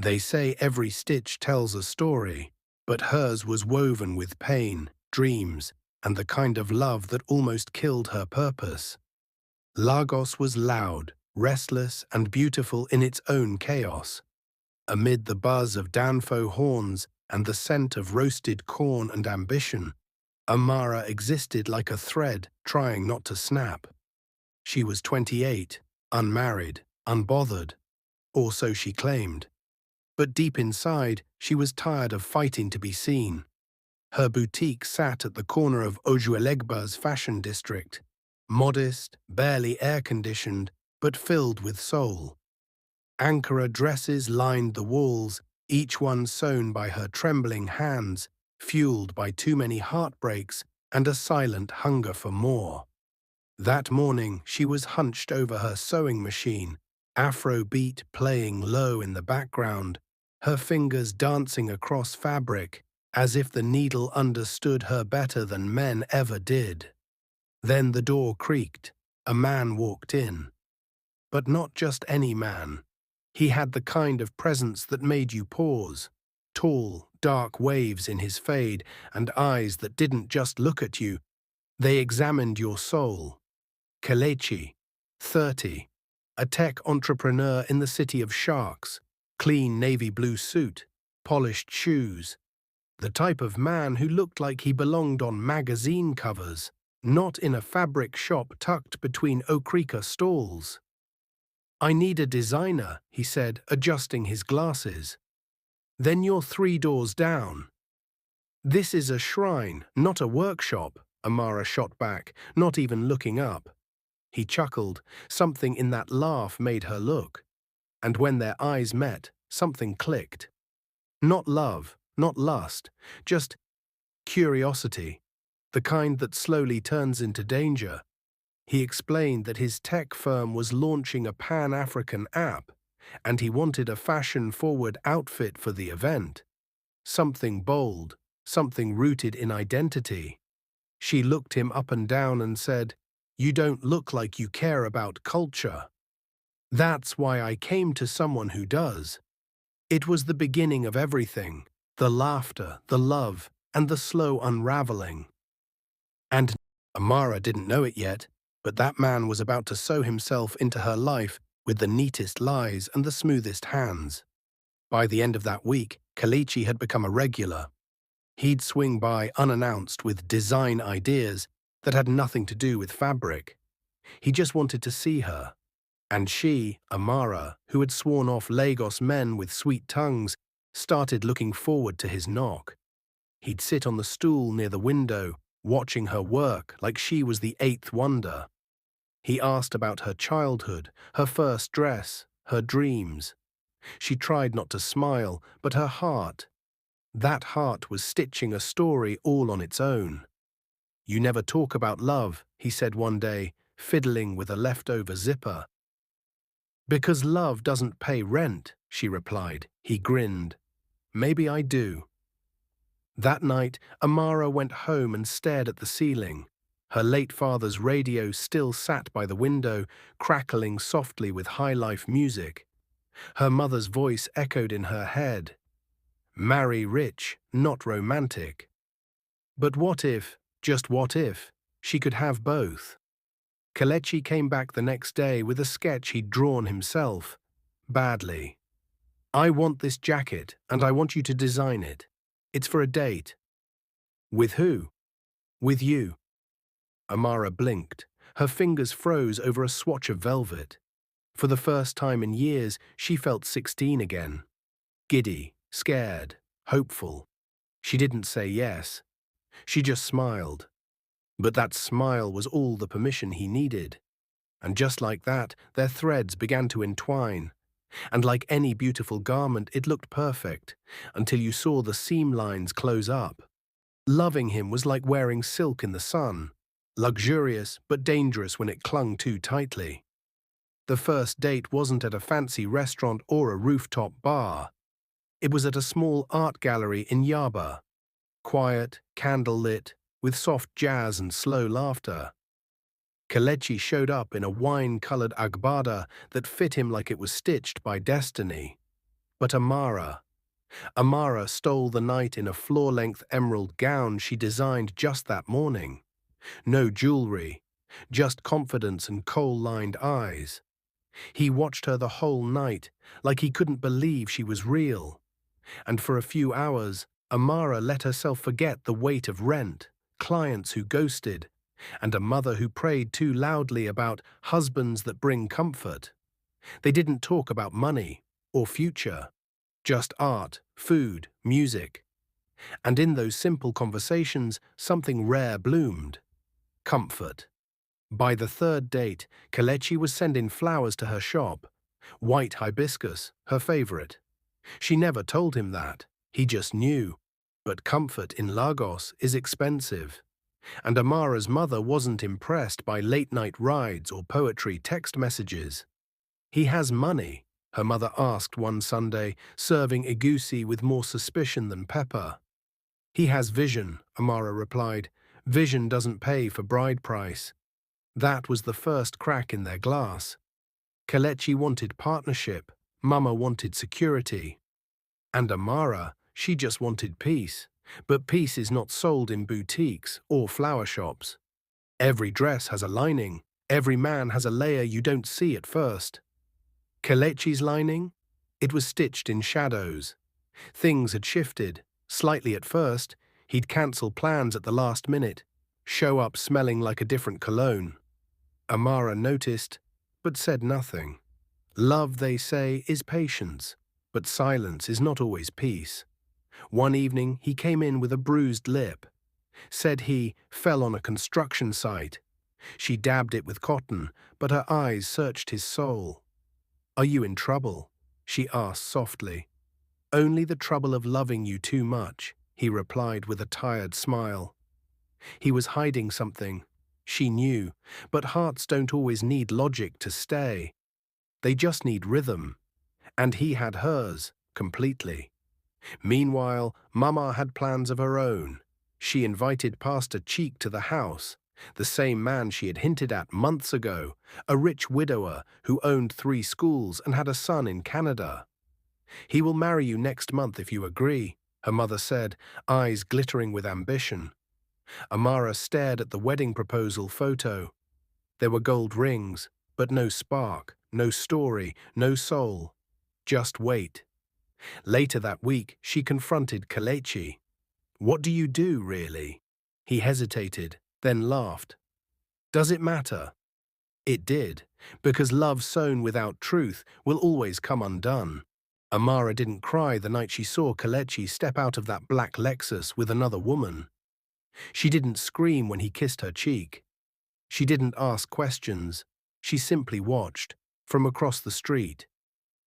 They say every stitch tells a story, but hers was woven with pain, dreams, and the kind of love that almost killed her purpose. Lagos was loud, restless, and beautiful in its own chaos. Amid the buzz of Danfo horns and the scent of roasted corn and ambition, Amara existed like a thread trying not to snap. She was 28, unmarried, unbothered, or so she claimed. But deep inside, she was tired of fighting to be seen. Her boutique sat at the corner of Ojuelegba's fashion district, modest, barely air-conditioned, but filled with soul. Ankara dresses lined the walls, each one sewn by her trembling hands, fueled by too many heartbreaks and a silent hunger for more. That morning, she was hunched over her sewing machine, Afro beat playing low in the background, her fingers dancing across fabric, as if the needle understood her better than men ever did. Then the door creaked. A man walked in. But not just any man. He had the kind of presence that made you pause. Tall, dark waves in his fade and eyes that didn't just look at you. They examined your soul. Kelechi, 30, a tech entrepreneur in the city of sharks, clean navy blue suit, polished shoes. The type of man who looked like he belonged on magazine covers, not in a fabric shop tucked between Okrika stalls. "I need a designer," he said, adjusting his glasses. "Then you're 3 doors down." "This is a shrine, not a workshop," Amara shot back, not even looking up. He chuckled. Something in that laugh made her look. And when their eyes met, something clicked. Not love, not lust, just curiosity, the kind that slowly turns into danger. He explained that his tech firm was launching a Pan-African app, and he wanted a fashion-forward outfit for the event. Something bold, something rooted in identity. She looked him up and down and said, "You don't look like you care about culture." "That's why I came to someone who does." It was the beginning of everything, the laughter, the love, and the slow unraveling. And Amara didn't know it yet, but that man was about to sew himself into her life with the neatest lies and the smoothest hands. By the end of that week, Kelechi had become a regular. He'd swing by unannounced with design ideas that had nothing to do with fabric. He just wanted to see her. And she, Amara, who had sworn off Lagos men with sweet tongues, started looking forward to his knock. He'd sit on the stool near the window, watching her work like she was the eighth wonder. He asked about her childhood, her first dress, her dreams. She tried not to smile, but her heart, that heart was stitching a story all on its own. "You never talk about love," he said one day, fiddling with a leftover zipper. "Because love doesn't pay rent," she replied. He grinned. "Maybe I do." That night, Amara went home and stared at the ceiling. Her late father's radio still sat by the window, crackling softly with high-life music. Her mother's voice echoed in her head. "Marry rich, not romantic." But what if, just what if, she could have both? Kelechi came back the next day with a sketch he'd drawn himself. Badly. "I want this jacket, and I want you to design it. It's for a date." "With who?" "With you." Amara blinked. Her fingers froze over a swatch of velvet. For the first time in years, she felt 16 again. Giddy, scared, hopeful. She didn't say yes. She just smiled. But that smile was all the permission he needed. And just like that, their threads began to entwine. And like any beautiful garment, it looked perfect, until you saw the seam lines close up. Loving him was like wearing silk in the sun, luxurious but dangerous when it clung too tightly. The first date wasn't at a fancy restaurant or a rooftop bar. It was at a small art gallery in Yaba. Quiet, candle-lit, with soft jazz and slow laughter. Kelechi showed up in a wine-colored agbada that fit him like it was stitched by destiny. But Amara stole the night in a floor-length emerald gown she designed just that morning. No jewelry, just confidence and coal-lined eyes. He watched her the whole night, like he couldn't believe she was real. And for a few hours, Amara let herself forget the weight of rent, clients who ghosted, and a mother who prayed too loudly about husbands that bring comfort. They didn't talk about money or future, just art, food, music. And in those simple conversations, something rare bloomed: comfort. By the third date, Kelechi was sending flowers to her shop. White hibiscus, her favorite. She never told him that. He just knew. But comfort in Lagos is expensive. And Amara's mother wasn't impressed by late-night rides or poetry text messages. "He has money," her mother asked one Sunday, serving egusi with more suspicion than pepper. "He has vision," Amara replied. "Vision doesn't pay for bride price." That was the first crack in their glass. Kelechi wanted partnership, Mama wanted security. And Amara, she just wanted peace. But peace is not sold in boutiques or flower shops. Every dress has a lining. Every man has a layer you don't see at first. Kelechi's lining? It was stitched in shadows. Things had shifted. Slightly at first, he'd cancel plans at the last minute, show up smelling like a different cologne. Amara noticed, but said nothing. Love, they say, is patience, but silence is not always peace. One evening, he came in with a bruised lip. Said he fell on a construction site. She dabbed it with cotton, but her eyes searched his soul. "Are you in trouble?" she asked softly. "Only the trouble of loving you too much," he replied with a tired smile. He was hiding something. She knew, but hearts don't always need logic to stay. They just need rhythm. And he had hers, completely. Meanwhile, Mama had plans of her own. She invited Pastor Cheek to the house, the same man she had hinted at months ago, a rich widower who owned 3 schools and had a son in Canada. "He will marry you next month if you agree," her mother said, eyes glittering with ambition. Amara stared at the wedding proposal photo. There were gold rings, but no spark, no story, no soul. Just wait. Later that week, she confronted Kelechi. "What do you do, really?" He hesitated, then laughed. "Does it matter?" It did, because love sown without truth will always come undone. Amara didn't cry the night she saw Kelechi step out of that black Lexus with another woman. She didn't scream when he kissed her cheek. She didn't ask questions. She simply watched, from across the street.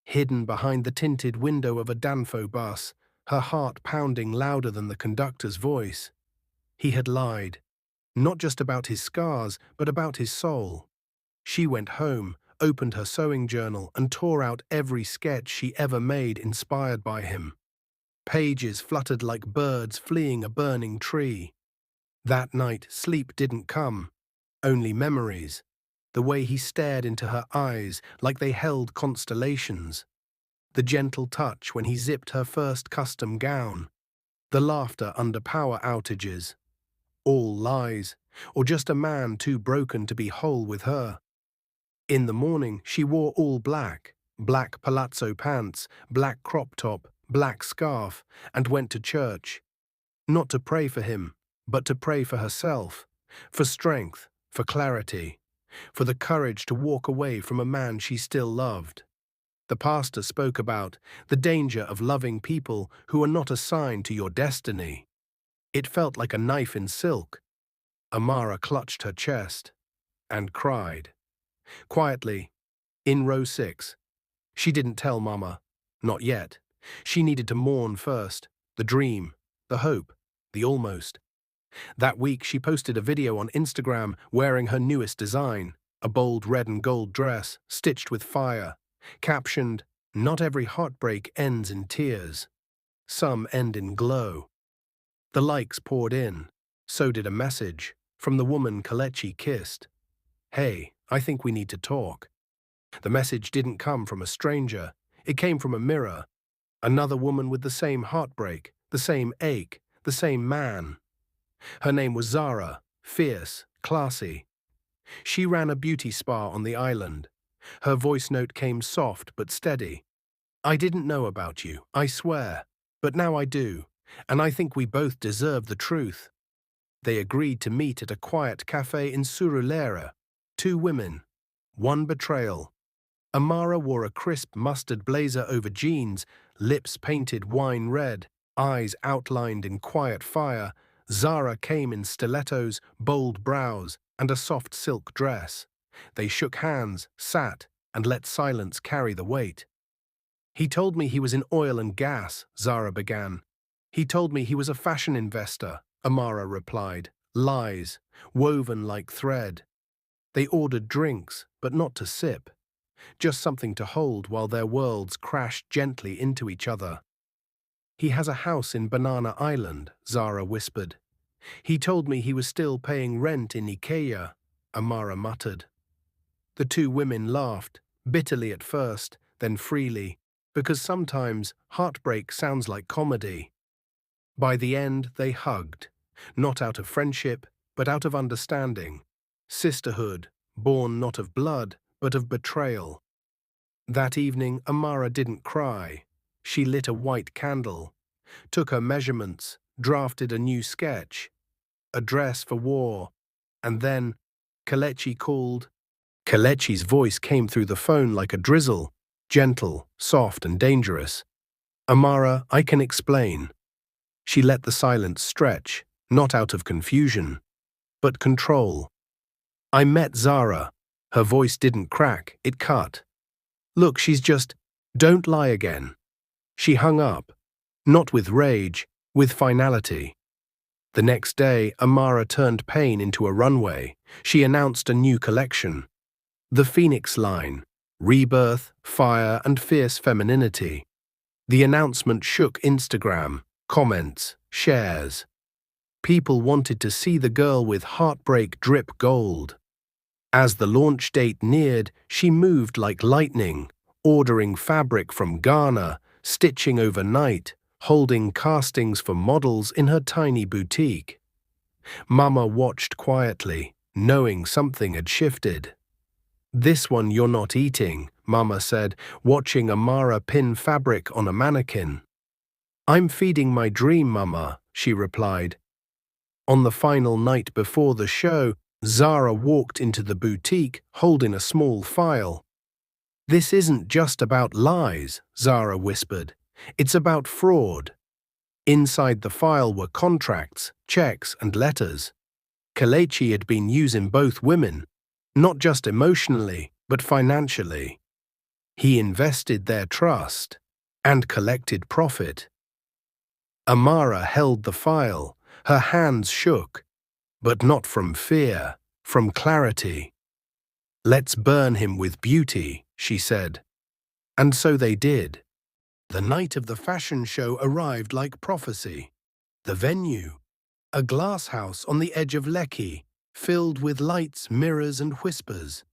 Hidden behind the tinted window of a Danfo bus, her heart pounding louder than the conductor's voice. He had lied, not just about his scars, but about his soul. She went home, opened her sewing journal, and tore out every sketch she ever made inspired by him. Pages fluttered like birds fleeing a burning tree. That night, sleep didn't come, only memories. The way he stared into her eyes like they held constellations. The gentle touch when he zipped her first custom gown. The laughter under power outages. All lies, or just a man too broken to be whole with her. In the morning, she wore all black. Black palazzo pants, black crop top, black scarf, and went to church. Not to pray for him, but to pray for herself, for strength, for clarity, for the courage to walk away from a man she still loved. The pastor spoke about the danger of loving people who are not assigned to your destiny. It felt like a knife in silk. Amara clutched her chest and cried. Quietly, in row 6. She didn't tell Mama, not yet. She needed to mourn first, the dream, the hope, the almost. That week, she posted a video on Instagram wearing her newest design, a bold red and gold dress stitched with fire, captioned, "Not every heartbreak ends in tears. Some end in glow." The likes poured in. So did a message from the woman Kelechi kissed. "Hey, I think we need to talk." The message didn't come from a stranger. It came from a mirror. Another woman with the same heartbreak, the same ache, the same man. Her name was Zara, fierce, classy. She ran a beauty spa on the island. Her voice note came soft but steady. I didn't know about you, I swear. But now I do, and I think we both deserve the truth. They agreed to meet at a quiet cafe in Surulere. 2 women, 1 betrayal. Amara wore a crisp mustard blazer over jeans, lips painted wine red, eyes outlined in quiet fire. Zara came in stilettos, bold brows, and a soft silk dress. They shook hands, sat, and let silence carry the weight. He told me he was in oil and gas, Zara began. He told me he was a fashion investor, Amara replied. Lies, woven like thread. They ordered drinks, but not to sip. Just something to hold while their worlds crashed gently into each other. He has a house in Banana Island, Zara whispered. He told me he was still paying rent in Ikea, Amara muttered. The 2 women laughed, bitterly at first, then freely, because sometimes heartbreak sounds like comedy. By the end, they hugged, not out of friendship, but out of understanding. Sisterhood, born not of blood, but of betrayal. That evening, Amara didn't cry. She lit a white candle, took her measurements, drafted a new sketch, a dress for war, and then Kelechi called. Kelechi's voice came through the phone like a drizzle, gentle, soft, and dangerous. Amara, I can explain. She let the silence stretch, not out of confusion, but control. I met Zara. Her voice didn't crack, it cut. Look, she's just, don't lie again. She hung up, not with rage, with finality. The next day, Amara turned pain into a runway. She announced a new collection. The Phoenix line, rebirth, fire, and fierce femininity. The announcement shook Instagram, comments, shares. People wanted to see the girl with heartbreak drip gold. As the launch date neared, she moved like lightning, ordering fabric from Ghana, stitching overnight, holding castings for models in her tiny boutique. Mama watched quietly, knowing something had shifted. This one you're not eating, Mama said, watching Amara pin fabric on a mannequin. I'm feeding my dream, Mama, she replied. On the final night before the show, Zara walked into the boutique holding a small file. This isn't just about lies, Zara whispered. It's about fraud. Inside the file were contracts, checks, and letters. Kelechi had been using both women, not just emotionally, but financially. He invested their trust and collected profit. Amara held the file. Her hands shook, but not from fear, from clarity. Let's burn him with beauty, she said. And so they did. The night of the fashion show arrived like prophecy. The venue, a glass house on the edge of Lekki, filled with lights, mirrors, and whispers.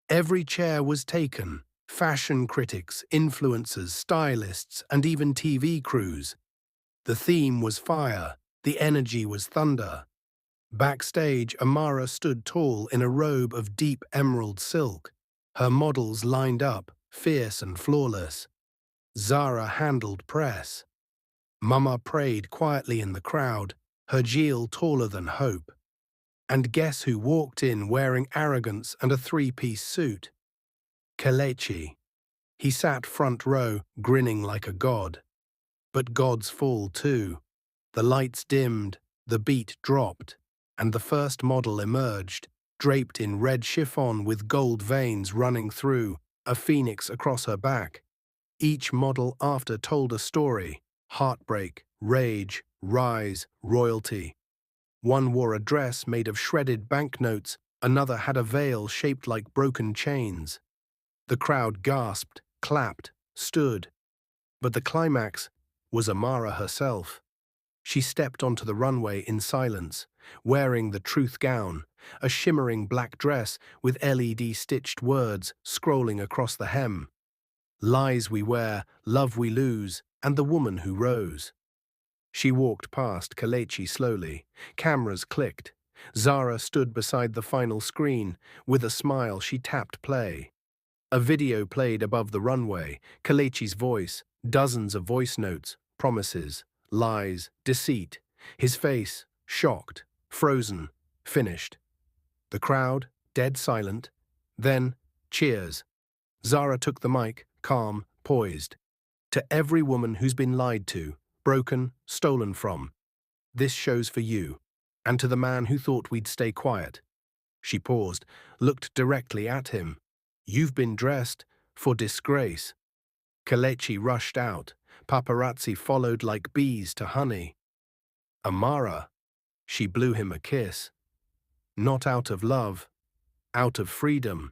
Every chair was taken. Fashion critics, influencers, stylists, and even TV crews. The theme was fire. The energy was thunder. Backstage, Amara stood tall in a robe of deep emerald silk. Her models lined up, fierce and flawless. Zara handled press. Mama prayed quietly in the crowd, her jewel taller than hope. And guess who walked in wearing arrogance and a 3-piece suit? Kelechi. He sat front row, grinning like a god. But gods fall too. The lights dimmed, the beat dropped, and the first model emerged, draped in red chiffon with gold veins running through, a phoenix across her back. Each model after told a story: heartbreak, rage, rise, royalty. One wore a dress made of shredded banknotes, another had a veil shaped like broken chains. The crowd gasped, clapped, stood. But the climax was Amara herself. She stepped onto the runway in silence, wearing the truth gown, a shimmering black dress with LED-stitched words scrolling across the hem. Lies we wear, love we lose, and the woman who rose. She walked past Kalechi slowly. Cameras clicked. Zara stood beside the final screen. With a smile, she tapped play. A video played above the runway. Kalechi's voice, dozens of voice notes, promises, lies, deceit. His face, shocked, frozen, finished. The crowd, dead silent. Then, cheers. Zara took the mic, calm, poised. To every woman who's been lied to, broken, stolen from, this show's for you. And to the man who thought we'd stay quiet. She paused, looked directly at him. You've been dressed for disgrace. Kalechi rushed out. Paparazzi followed like bees to honey. Amara, she blew him a kiss. Not out of love, out of freedom.